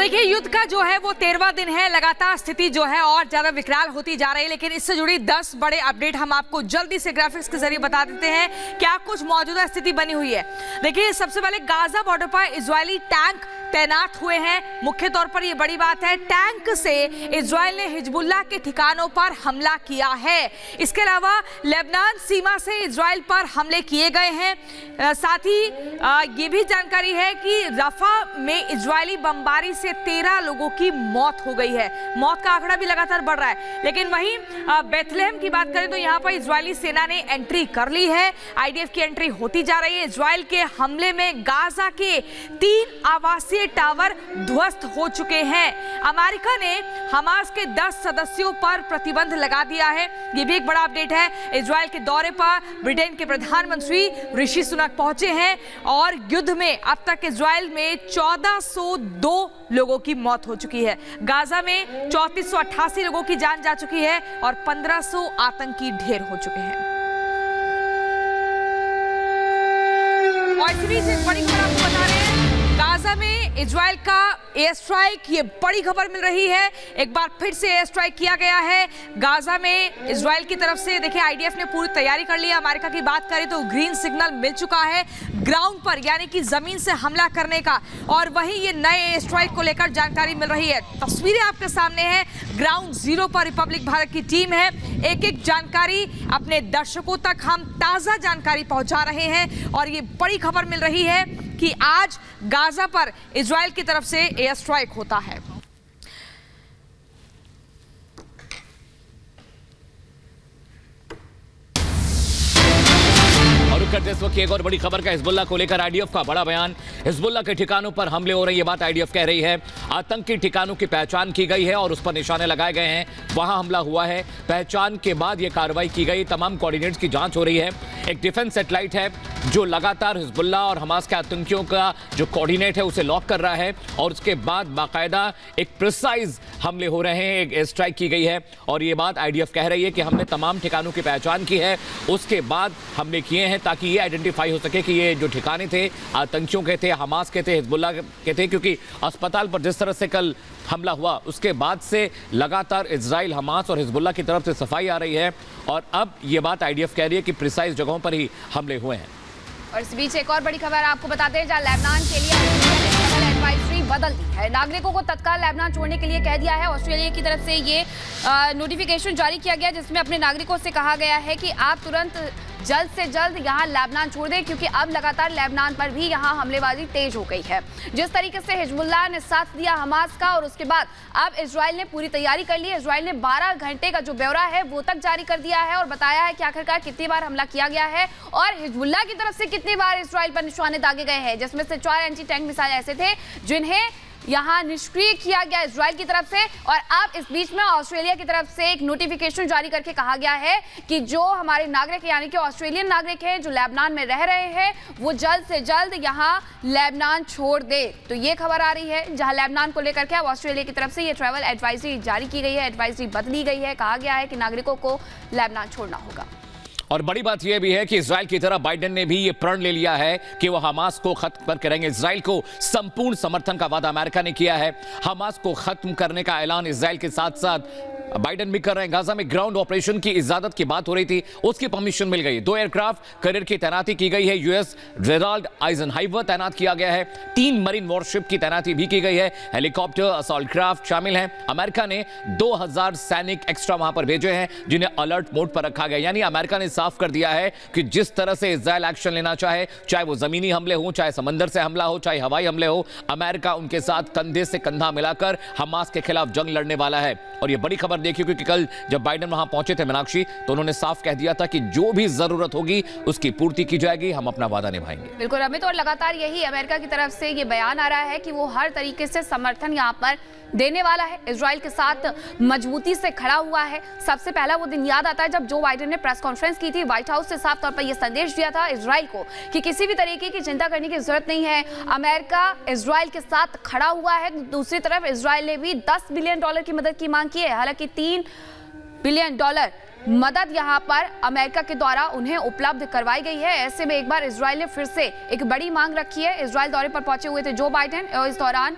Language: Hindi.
देखिए, युद्ध का जो है वो 13वां दिन है। लगातार स्थिति जो है और ज्यादा विकराल होती जा रही है, लेकिन इससे जुड़ी 10 बड़े अपडेट हम आपको जल्दी से ग्राफिक्स के जरिए बता देते हैं क्या कुछ मौजूदा स्थिति बनी हुई है। देखिए, सबसे पहले गाजा बॉर्डर पर इजरायली टैंक तैनात हुए हैं। मुख्य तौर पर यह बड़ी बात है, टैंक से इजरायल ने हिजबुल्लाह के ठिकानों पर हमला किया है। इसके अलावा लेबनान सीमा से इजरायल पर हमले किए गए हैं। साथ ही ये भी जानकारी है कि रफा में इजरायली बमबारी से 13 लोगों की मौत हो गई है। मौत का आंकड़ा भी लगातार बढ़ रहा है। लेकिन वहीं बेथलेहम की बात करें तो यहाँ पर इजरायली सेना ने एंट्री कर ली है। आईडीएफ की एंट्री होती जा रही है। इजरायल के हमले में गाजा के 3 आवासीय टावर ध्वस्त हो चुके हैं। अमेरिका ने हमास के 10 सदस्यों पर प्रतिबंध लगा दिया है। यह भी एक बड़ा अपडेट है। इजरायल के दौरे पर ब्रिटेन के प्रधानमंत्री ऋषि सुनक पहुंचे हैं और युद्ध में अब तक इजरायल में 1402 लोगों की मौत हो चुकी है। गाजा में 3488 लोगों की जान जा चुकी है और 1500 आतंकी ढेर हो चुके हैं। और इसी बीच एक बड़ी खबर आपको बता रहे हैं, गाजा में इजरायल का एयर स्ट्राइक, ये बड़ी खबर मिल रही है। एक बार फिर से एयर स्ट्राइक किया गया है गाजा में इजरायल की तरफ से। देखिए, आईडीएफ ने पूरी तैयारी कर ली है। अमेरिका की बात करें तो ग्रीन सिग्नल मिल चुका है ग्राउंड पर, यानी कि जमीन से हमला करने का। और वहीं ये नए एयर स्ट्राइक को लेकर जानकारी मिल रही है। तस्वीरें आपके सामने हैं। ग्राउंड जीरो पर रिपब्लिक भारत की टीम है। एक एक जानकारी अपने दर्शकों तक हम ताजा जानकारी पहुंचा रहे हैं। और ये बड़ी खबर मिल रही है कि आज गाजा पर इजरायल की तरफ से एयर स्ट्राइक होता है। करते इस वक्त एक और बड़ी खबर का हिजबुल्लाह को लेकर आईडीएफ का बड़ा बयान। हिजबुल्लाह के ठिकानों पर हमले हो रहे हैं, ये बात आईडीएफ कह रही है। आतंकी ठिकानों की पहचान की गई है और उस पर निशाने लगाए गए हैं, वहां हमला हुआ है। पहचान के बाद यह कार्रवाई की गई। तमाम कोऑर्डिनेट्स की जांच हो रही है। एक डिफेंस सैटेलाइट है जो लगातार हिजबुल्लाह और हमास के आतंकियों का जो कोऑर्डिनेट है उसे लॉक कर रहा है और उसके बाद बाकायदा एक प्रिसाइज हमले हो रहे हैं, एक एयर स्ट्राइक की गई है। और ये बात आईडीएफ कह रही है कि हमने तमाम ठिकानों की पहचान की है, उसके बाद हमले किए हैं ताकि ये आइडेंटिफाई हो सके कि ये जो ठिकाने थे आतंकियों के थे, हमास के थे, हिजबुल्लाह के थे। क्योंकि अस्पताल पर जिस तरह से कल हमला हुआ उसके बाद से लगातार इजराइल, हमास और हिजबुल्लाह की तरफ से सफाई आ रही है और अब ये बात आईडीएफ कह रही है कि प्रिसाइज जगहों पर ही हमले हुए हैं। और इस बीच एक और बड़ी खबर आपको बताते हैं, जहां लेबनान के लिए एडवाइजरी बदल दी है। नागरिकों को तत्काल लेबनान छोड़ने के लिए कह दिया है। ऑस्ट्रेलिया की तरफ से ये नोटिफिकेशन जारी किया गया जिसमें अपने नागरिकों से कहा गया है कि आप तुरंत जल्द से जल्द यहां लेबनान छोड़ दें, क्योंकि अब लगातार लेबनान पर भी यहां हमलेबाजी तेज हो गई है। जिस तरीके से हिजबुल्लाह ने साथ दिया हमास का और उसके बाद अब इजराइल ने पूरी तैयारी कर ली है। इजराइल ने 12 घंटे का जो ब्यौरा है वो तक जारी कर दिया है और बताया है कि आखिरकार कितनी बार हमला किया गया है और हिजबुल्लाह की तरफ से कितनी बार इजराइल पर निशाने दागे गए हैं, जिसमें से 4 एंटी टैंक मिसाइल ऐसे थे जिन्हें यहां निष्क्रिय किया गया इजराइल की तरफ से। और अब इस बीच में ऑस्ट्रेलिया की तरफ से एक नोटिफिकेशन जारी करके कहा गया है कि जो हमारे नागरिक यानी कि ऑस्ट्रेलियन नागरिक हैं जो लेबनान में रह रहे हैं वो जल्द से जल्द यहां लेबनान छोड़ दे। तो ये खबर आ रही है जहां लेबनान को लेकर के अब ऑस्ट्रेलिया की तरफ से ये ट्रैवल एडवाइजरी जारी की गई है, एडवाइजरी बदली गई है। कहा गया है कि नागरिकों को लेबनान छोड़ना होगा। और बड़ी बात यह भी है कि इजराइल की तरह बाइडेन ने भी यह प्रण ले लिया है कि वह हमास को खत्म करेंगे। इजराइल को संपूर्ण समर्थन का वादा अमेरिका ने किया है। हमास को खत्म करने का ऐलान इजराइल के साथ साथ बाइडेन भी कर रहे हैं। गाजा में ग्राउंड ऑपरेशन की इजाजत की बात हो रही थी, उसकी परमिशन मिल गई। 2 एयरक्राफ्ट कैरियर की तैनाती की गई है। यूएस जेराल्ड आइजनहाइवर तैनात किया गया है। 3 मरीन वॉरशिप की तैनाती भी की गई है। हेलीकॉप्टर, असॉल्ट क्राफ्ट शामिल हैं। अमेरिका ने 2000 सैनिक एक्स्ट्रा वहां पर भेजे हैं जिन्हें अलर्ट मोड पर रखा गया। यानी अमेरिका ने साफ कर दिया है कि जिस तरह से इजराइल एक्शन लेना चाहे, चाहे वो जमीनी हमले हो, चाहे समंदर से हमला हो, चाहे हवाई हमले हो, अमेरिका उनके साथ कंधे से कंधा मिलाकर हमास के खिलाफ जंग लड़ने वाला है। और ये बड़ी खबर देखिए, क्योंकि कल जब बाइडेन वहां पहुंचे थे मीनाक्षी, तो उन्होंने साफ कह दिया था कि जो भी जरूरत होगी उसकी पूर्ति की जाएगी, हम अपना वादा निभाएंगे। बिल्कुल अमित, और लगातार यही अमेरिका की तरफ से ये बयान आ रहा है कि वो हर तरीके से समर्थन यहाँ पर देने वाला है, इजराइल के साथ मजबूती से खड़ा हुआ है। सबसे पहला वो दिन याद आता है जब जो बाइडेन ने प्रेस कॉन्फ्रेंस की थी, व्हाइट हाउस से साफ तौर पर यह संदेश दिया था इजराइल को कि किसी भी तरीके की चिंता करने की जरूरत नहीं है, अमेरिका इजराइल के साथ खड़ा हुआ है। दूसरी तरफ इजराइल ने भी $10 बिलियन की मदद की मांग की है। हालांकि $3 बिलियन मदद यहां पर अमेरिका के द्वारा उन्हें उपलब्ध करवाई गई है। ऐसे में एक बार इजराइल ने फिर से एक बड़ी मांग रखी है। इजराइल दौरे पर पहुंचे हुए थे जो बाइडेन और इस दौरान